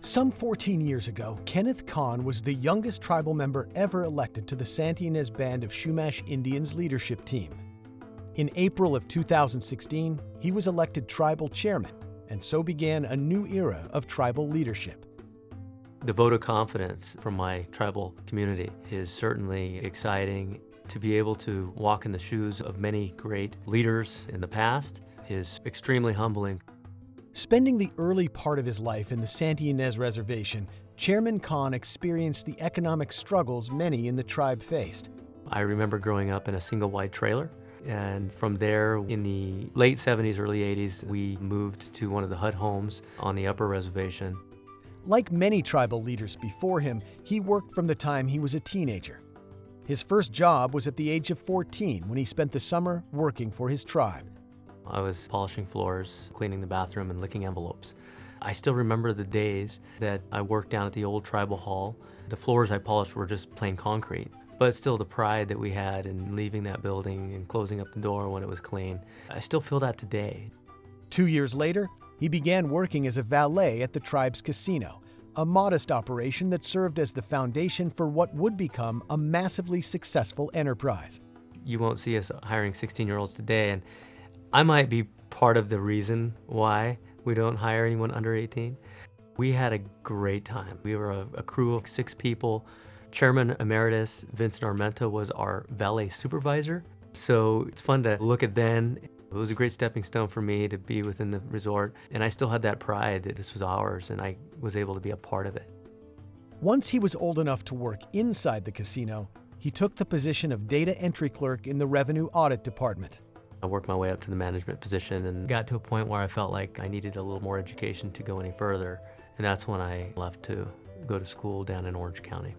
Some 14 years ago, Kenneth Kahn was the youngest tribal member ever elected to the Ynez band of Chumash Indians leadership team. In April of 2016, he was elected tribal chairman, and so began a new era of tribal leadership. The vote of confidence from my tribal community is certainly exciting. To be able to walk in the shoes of many great leaders in the past is extremely humbling. Spending the early part of his life in the Ynez reservation, Chairman Kahn experienced the economic struggles many in the tribe faced. I remember growing up in a single wide trailer, and from there, in the late 70s, early 80s, we moved to one of the hut homes on the upper reservation. Like many tribal leaders before him, he worked from the time he was a teenager. His first job was at the age of 14 when he spent the summer working for his tribe. I was polishing floors, cleaning the bathroom, and licking envelopes. I still remember the days that I worked down at the old tribal hall. The floors I polished were just plain concrete, but still the pride that we had in leaving that building and closing up the door when it was clean, I still feel that today. 2 years later, he began working as a valet at the tribe's casino, a modest operation that served as the foundation for what would become a massively successful enterprise. You won't see us hiring 16-year-olds today, and I might be part of the reason why we don't hire anyone under 18. We had a great time. We were a crew of 6 people. Chairman Emeritus Vincent Armenta was our valet supervisor. So it's fun to look at then. It was a great stepping stone for me to be within the resort, and I still had that pride that this was ours, and I was able to be a part of it. Once he was old enough to work inside the casino, he took the position of data entry clerk in the Revenue Audit Department. I worked my way up to the management position and got to a point where I felt like I needed a little more education to go any further, and that's when I left to go to school down in Orange County.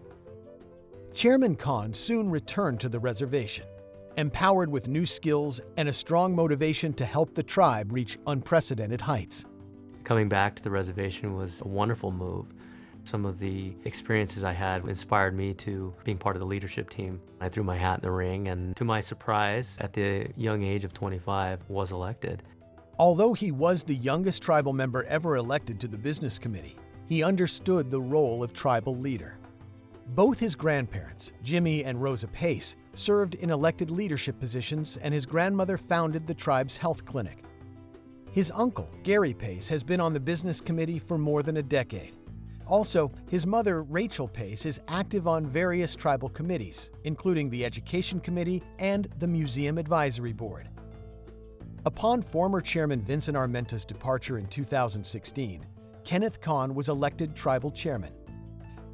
Chairman Kahn soon returned to the reservation, empowered with new skills and a strong motivation to help the tribe reach unprecedented heights. Coming back to the reservation was a wonderful move. Some of the experiences I had inspired me to being part of the leadership team. I threw my hat in the ring, and to my surprise, at the young age of 25, was elected. Although he was the youngest tribal member ever elected to the business committee, he understood the role of tribal leader. Both his grandparents, Jimmy and Rosa Pace, served in elected leadership positions, and his grandmother founded the tribe's health clinic. His uncle, Gary Pace, has been on the business committee for more than a decade. Also, his mother, Rachel Pace, is active on various tribal committees, including the Education Committee and the Museum Advisory Board. Upon former Chairman Vincent Armenta's departure in 2016, Kenneth Kahn was elected tribal chairman.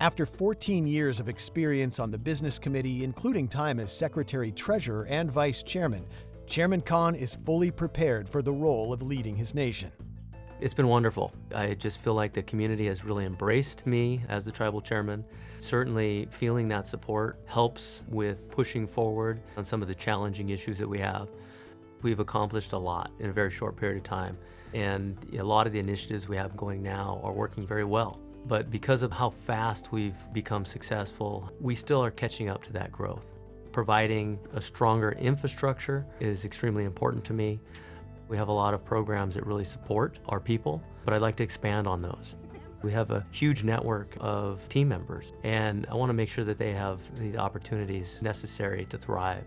After 14 years of experience on the business committee, including time as secretary-treasurer and vice chairman, Chairman Kahn is fully prepared for the role of leading his nation. It's been wonderful. I just feel like the community has really embraced me as the tribal chairman. Certainly feeling that support helps with pushing forward on some of the challenging issues that we have. We've accomplished a lot in a very short period of time, and a lot of the initiatives we have going now are working very well. But because of how fast we've become successful, we still are catching up to that growth. Providing a stronger infrastructure is extremely important to me. We have a lot of programs that really support our people, but I'd like to expand on those. We have a huge network of team members, and I want to make sure that they have the opportunities necessary to thrive.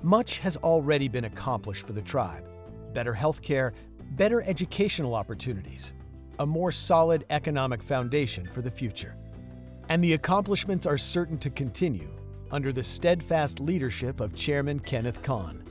Much has already been accomplished for the tribe. Better health care, better educational opportunities, a more solid economic foundation for the future. And the accomplishments are certain to continue under the steadfast leadership of Chairman Kenneth Kahn.